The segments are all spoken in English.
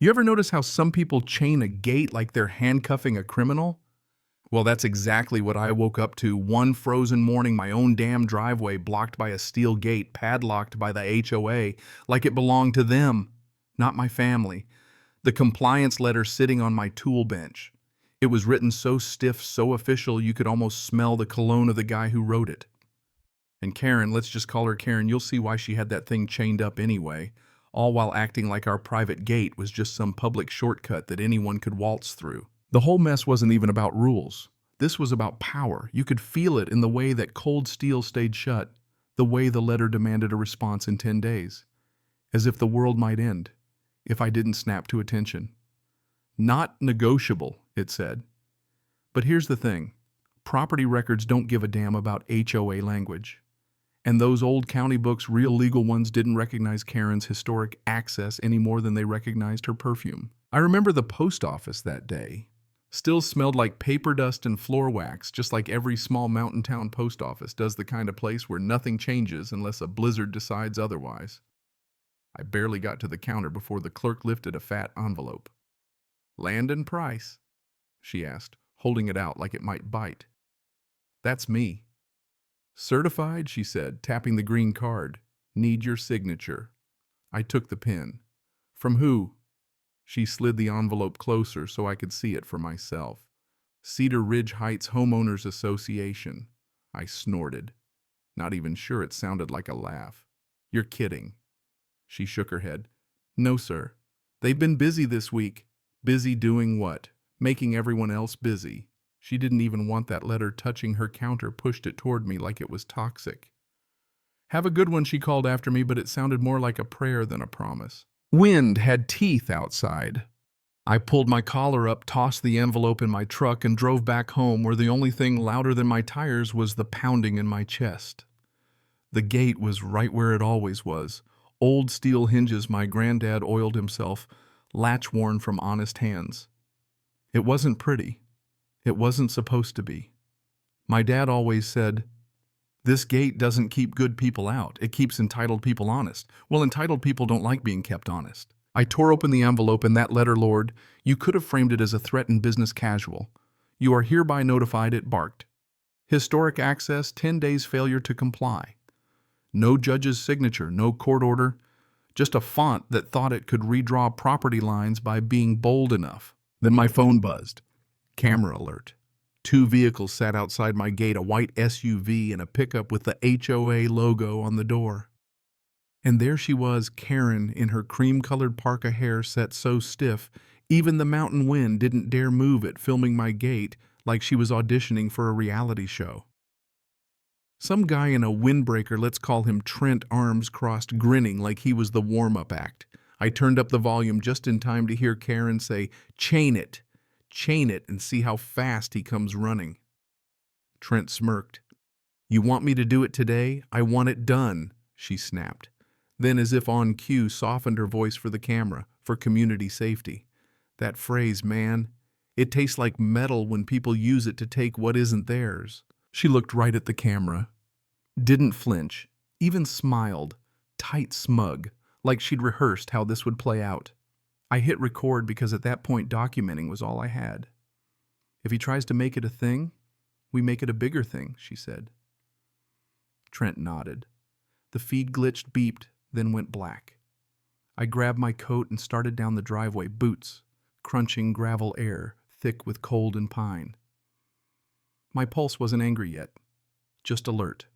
You ever notice how some people chain a gate like they're handcuffing a criminal? Well, that's exactly what I woke up to one frozen morning, my own damn driveway blocked by a steel gate padlocked by the HOA like it belonged to them, not my family. The compliance letter sitting on my tool bench. It was written so stiff, so official, you could almost smell the cologne of the guy who wrote it. And Karen, let's just call her Karen, you'll see why she had that thing chained up anyway, all while acting like our private gate was just some public shortcut that anyone could waltz through. The whole mess wasn't even about rules. This was about power. You could feel it in the way that cold steel stayed shut, the way the letter demanded a response in 10 days, as if the world might end if I didn't snap to attention. Not negotiable, it said. But here's the thing. Property records don't give a damn about HOA language. And those old county books, real legal ones, didn't recognize Karen's historic access any more than they recognized her perfume. I remember the post office that day. Still smelled like paper dust and floor wax, just like every small mountain town post office does, the kind of place where nothing changes unless a blizzard decides otherwise. I barely got to the counter before the clerk lifted a fat envelope. "Land and price?" she asked, holding it out like it might bite. "That's me." "Certified," she said, tapping the green card. "Need your signature." I took the pen. "From who?" She slid the envelope closer so I could see it for myself. "Cedar Ridge Heights Homeowners Association." I snorted, not even sure it sounded like a laugh. "You're kidding." She shook her head. "No, sir. They've been busy this week." "Busy doing what?" "Making everyone else busy." She didn't even want that letter touching her counter, pushed it toward me like it was toxic. "Have a good one," she called after me, but it sounded more like a prayer than a promise. Wind had teeth outside. I pulled my collar up, tossed the envelope in my truck, and drove back home, where the only thing louder than my tires was the pounding in my chest. The gate was right where it always was. Old steel hinges my granddad oiled himself, latch worn from honest hands. It wasn't pretty. It wasn't supposed to be. My dad always said, "This gate doesn't keep good people out. It keeps entitled people honest." Well, entitled people don't like being kept honest. I tore open the envelope, and that letter, Lord, you could have framed it as a threat in business casual. "You are hereby notified," it barked. "Historic access, 10 days failure to comply." No judge's signature, no court order, just a font that thought it could redraw property lines by being bold enough. Then my phone buzzed. Camera alert. 2 vehicles sat outside my gate, a white SUV and a pickup with the HOA logo on the door. And there she was, Karen, in her cream-colored parka hair set so stiff, even the mountain wind didn't dare move it, filming my gate like she was auditioning for a reality show. Some guy in a windbreaker, let's call him Trent, arms crossed, grinning like he was the warm-up act. I turned up the volume just in time to hear Karen say, "Chain it. Chain it and see how fast he comes running." Trent smirked. "You want me to do it today? I want it done," she snapped. Then, as if on cue, softened her voice for the camera, for community safety. That phrase, man, it tastes like metal when people use it to take what isn't theirs. She looked right at the camera, didn't flinch, even smiled, tight smug, like she'd rehearsed how this would play out. I hit record because at that point documenting was all I had. "If he tries to make it a thing, we make it a bigger thing," she said. Trent nodded. The feed glitched, beeped, then went black. I grabbed my coat and started down the driveway, boots, crunching gravel air, thick with cold and pine. My pulse wasn't angry yet, just alert.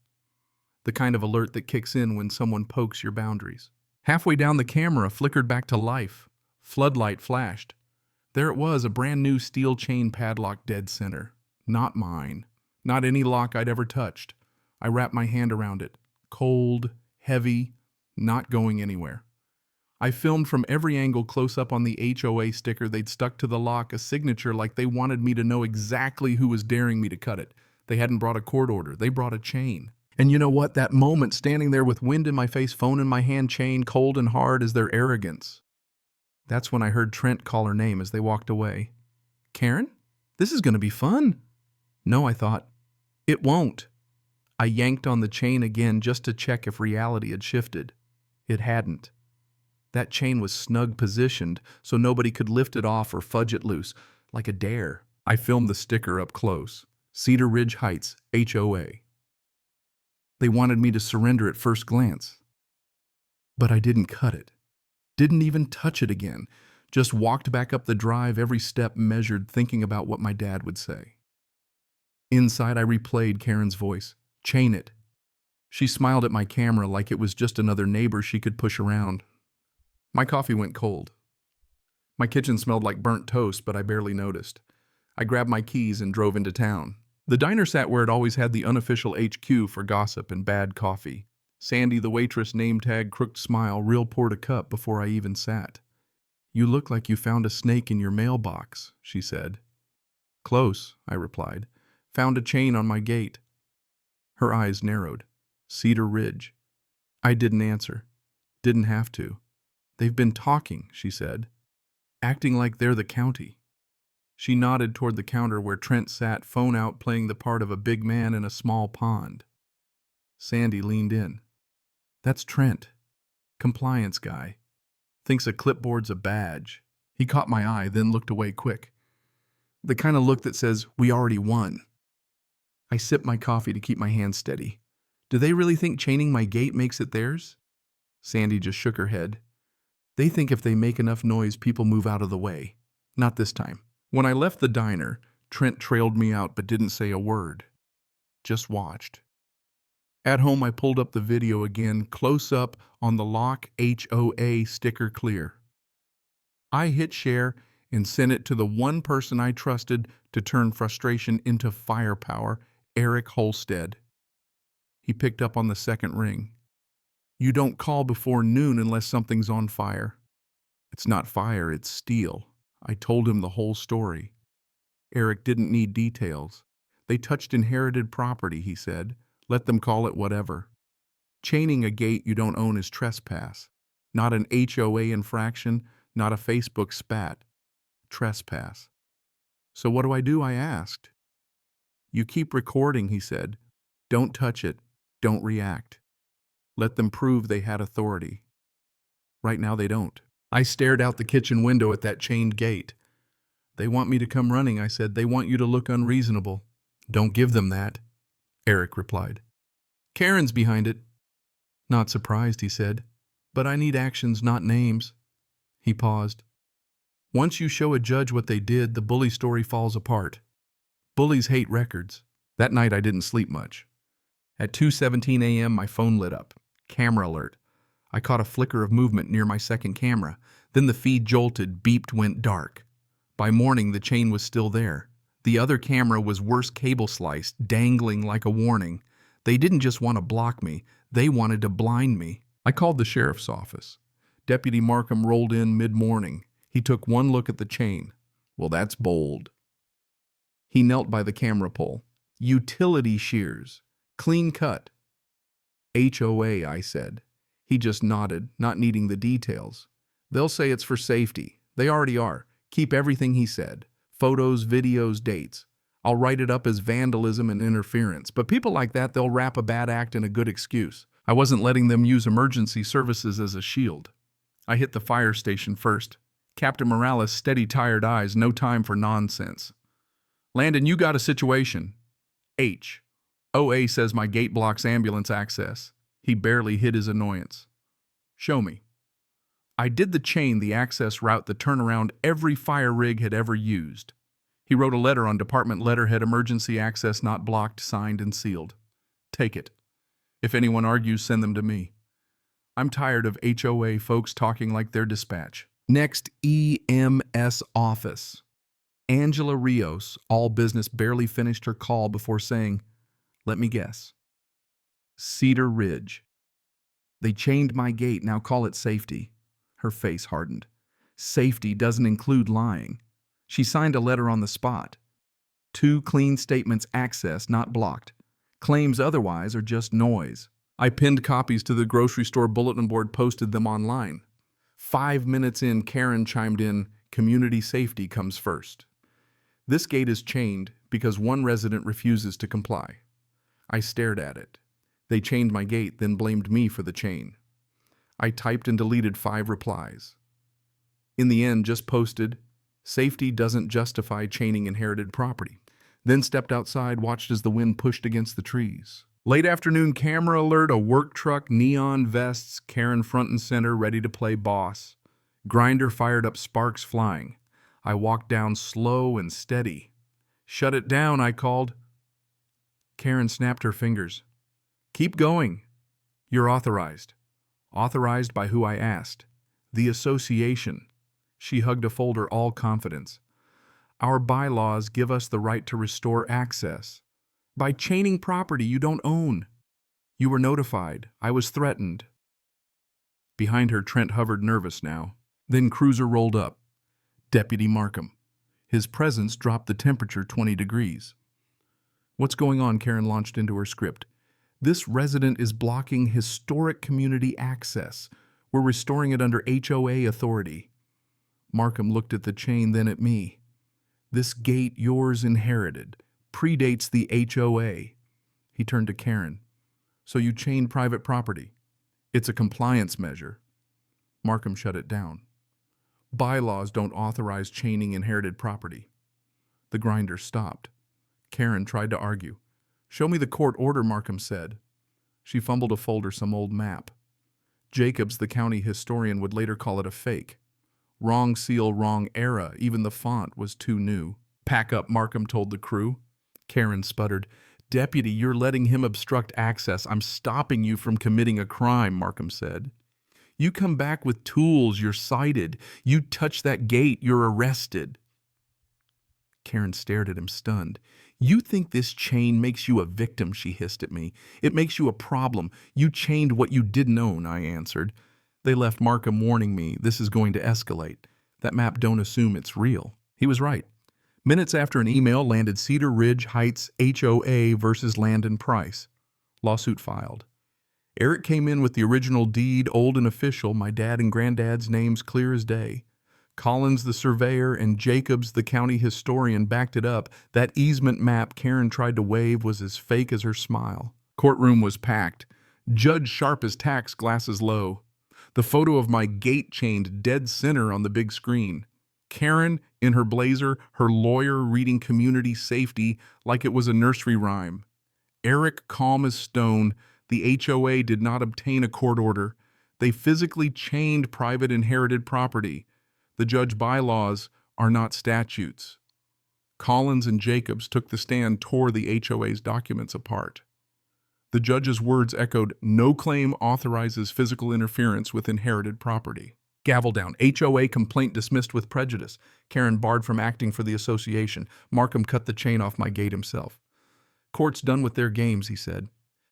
The kind of alert that kicks in when someone pokes your boundaries. Halfway down, the camera flickered back to life. Floodlight flashed. There it was, a brand new steel chain padlock dead center. Not mine. Not any lock I'd ever touched. I wrapped my hand around it. Cold, heavy, not going anywhere. I filmed from every angle, close up on the HOA sticker they'd stuck to the lock, a signature like they wanted me to know exactly who was daring me to cut it. They hadn't brought a court order. They brought a chain. And you know what? That moment, standing there with wind in my face, phone in my hand, chain cold and hard as their arrogance. That's when I heard Trent call her name as they walked away. "Karen? This is going to be fun." No, I thought. It won't. I yanked on the chain again just to check if reality had shifted. It hadn't. That chain was snug positioned so nobody could lift it off or fudge it loose, like a dare. I filmed the sticker up close. Cedar Ridge Heights, HOA. They wanted me to surrender at first glance. But I didn't cut it. Didn't even touch it again. Just walked back up the drive, every step measured, thinking about what my dad would say. Inside, I replayed Karen's voice. Chain it. She smiled at my camera like it was just another neighbor she could push around. My coffee went cold. My kitchen smelled like burnt toast, but I barely noticed. I grabbed my keys and drove into town. The diner sat where it always had the unofficial HQ for gossip and bad coffee. Sandy, the waitress, name tag, crooked smile, real poured a cup before I even sat. You look like you found a snake in your mailbox, she said. Close, I replied. Found a chain on my gate. Her eyes narrowed. Cedar Ridge. I didn't answer. Didn't have to. They've been talking, she said. Acting like they're the county. She nodded toward the counter where Trent sat, phone out, playing the part of a big man in a small pond. Sandy leaned in. That's Trent. Compliance guy. Thinks a clipboard's a badge. He caught my eye, then looked away quick. The kind of look that says, we already won. I sipped my coffee to keep my hands steady. Do they really think chaining my gate makes it theirs? Sandy just shook her head. They think if they make enough noise, people move out of the way. Not this time. When I left the diner, Trent trailed me out but didn't say a word. Just watched. At home, I pulled up the video again, close up on the lock HOA sticker clear. I hit share and sent it to the one person I trusted to turn frustration into firepower, Eric Holstead. He picked up on the second ring. You don't call before noon unless something's on fire. It's not fire, it's steel. I told him the whole story. Eric didn't need details. They touched inherited property, he said. Let them call it whatever. Chaining a gate you don't own is trespass. Not an HOA infraction, not a Facebook spat. Trespass. So what do? I asked. You keep recording, he said. Don't touch it. Don't react. Let them prove they had authority. Right now they don't. I stared out the kitchen window at that chained gate. They want me to come running, I said. They want you to look unreasonable. Don't give them that, Eric replied. Karen's behind it. Not surprised, he said. But I need actions, not names. He paused. Once you show a judge what they did, the bully story falls apart. Bullies hate records. That night I didn't sleep much. At 2:17 a.m. my phone lit up. Camera alert. I caught a flicker of movement near my second camera. Then the feed jolted, beeped, went dark. By morning the chain was still there. The other camera was worse, cable sliced, dangling like a warning. They didn't just want to block me, they wanted to blind me. I called the sheriff's office. Deputy Markham rolled in mid-morning. He took one look at the chain. Well, that's bold. He knelt by the camera pole. Utility shears. Clean cut. HOA, I said. He just nodded, not needing the details. They'll say it's for safety. They already are. Keep everything he said. Photos, videos, dates. I'll write it up as vandalism and interference. But people like that, they'll wrap a bad act in a good excuse. I wasn't letting them use emergency services as a shield. I hit the fire station first. Captain Morales' steady, tired eyes, no time for nonsense. Landon, you got a situation. OA says my gate blocks ambulance access. He barely hid his annoyance. Show me. I did the chain, the access route, the turnaround every fire rig had ever used. He wrote a letter on department letterhead, emergency access not blocked, signed and sealed. Take it. If anyone argues, send them to me. I'm tired of HOA folks talking like they're dispatch. Next, EMS office. Angela Rios, all business, barely finished her call before saying, let me guess. Cedar Ridge. They chained my gate, now call it safety. Her face hardened. Safety doesn't include lying. She signed a letter on the spot. 2 clean statements, access not blocked. Claims otherwise are just noise. I pinned copies to the grocery store bulletin board, posted them online. 5 minutes in, Karen chimed in, community safety comes first. This gate is chained because one resident refuses to comply. I stared at it. They chained my gate, then blamed me for the chain. I typed and deleted 5 replies. In the end, just posted, "Safety doesn't justify chaining inherited property." Then stepped outside, watched as the wind pushed against the trees. Late afternoon camera alert, a work truck, neon vests, Karen front and center, ready to play boss. Grinder fired up, sparks flying. I walked down slow and steady. "Shut it down," I called. Karen snapped her fingers. "Keep going. You're authorized." Authorized by who, I asked. "The association." She hugged a folder, all confidence. "Our bylaws give us the right to restore access. By chaining property you don't own. You were notified. I was threatened." Behind her, Trent hovered, nervous now. Then Cruiser rolled up. Deputy Markham. His presence dropped the temperature 20 degrees. "What's going on?" Karen launched into her script. "This resident is blocking historic community access. We're restoring it under HOA authority." Markham looked at the chain, then at me. "This gate yours inherited predates the HOA." He turned to Karen. "So you chained private property. It's a compliance measure." Markham shut it down. "Bylaws don't authorize chaining inherited property." The grinder stopped. Karen tried to argue. "Show me the court order," Markham said. She fumbled a folder, some old map. Jacobs, the county historian, would later call it a fake. Wrong seal, wrong era. Even the font was too new. "Pack up," Markham told the crew. Karen sputtered. "Deputy, you're letting him obstruct access. I'm stopping you from committing a crime," Markham said. "You come back with tools, you're cited. You touch that gate, you're arrested." Karen stared at him, stunned. "You think this chain makes you a victim," she hissed at me. "It makes you a problem. You chained what you didn't own," I answered. "They left Markham warning me, this is going to escalate. That map, don't assume it's real." He was right. Minutes after, an email landed: Cedar Ridge Heights HOA versus Landon Price. Lawsuit filed. Eric came in with the original deed, old and official, my dad and granddad's names clear as day. Collins, the surveyor, and Jacobs, the county historian, backed it up. That easement map Karen tried to wave was as fake as her smile. Courtroom was packed. Judge sharp as tacks, glasses low. The photo of my gate chained dead center on the big screen. Karen in her blazer, her lawyer reading community safety like it was a nursery rhyme. Eric calm as stone. The HOA did not obtain a court order. They physically chained private inherited property. The judge bylaws are not statutes. Collins and Jacobs took the stand, tore the HOA's documents apart. The judge's words echoed, "No claim authorizes physical interference with inherited property." Gavel down. HOA complaint dismissed with prejudice. Karen barred from acting for the association. Markham cut the chain off my gate himself. "Court's done with their games," he said.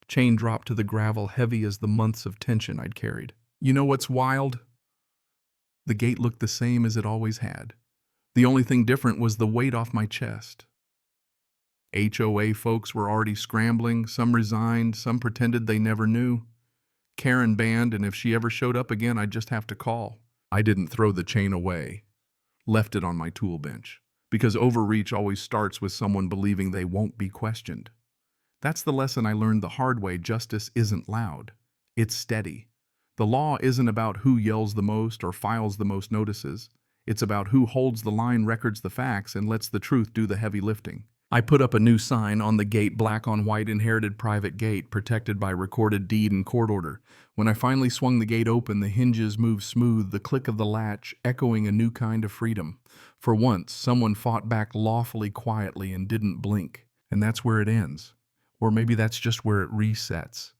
Chain dropped to the gravel, heavy as the months of tension I'd carried. You know what's wild? The gate looked the same as it always had. The only thing different was the weight off my chest. HOA folks were already scrambling. Some resigned, some pretended they never knew. Karen banned, and if she ever showed up again, I'd just have to call. I didn't throw the chain away. Left it on my tool bench. Because overreach always starts with someone believing they won't be questioned. That's the lesson I learned the hard way. Justice isn't loud. It's steady. The law isn't about who yells the most or files the most notices. It's about who holds the line, records the facts, and lets the truth do the heavy lifting. I put up a new sign on the gate, black on white, inherited private gate, protected by recorded deed and court order. When I finally swung the gate open, the hinges moved smooth, the click of the latch echoing a new kind of freedom. For once, someone fought back lawfully, quietly, and didn't blink. And that's where it ends. Or maybe that's just where it resets.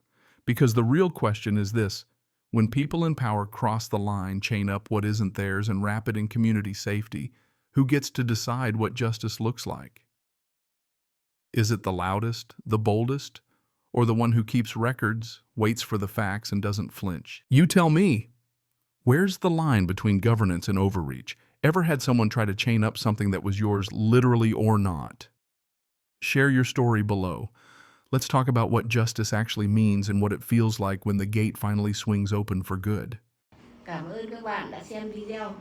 Because the real question is this: when people in power cross the line, chain up what isn't theirs, and wrap it in community safety, who gets to decide what justice looks like? Is it the loudest, the boldest, or the one who keeps records, waits for the facts, and doesn't flinch? You tell me. Where's the line between governance and overreach? Ever had someone try to chain up something that was yours, literally or not? Share your story below. Let's talk about what justice actually means and what it feels like when the gate finally swings open for good. Cảm ơn các bạn đã xem video.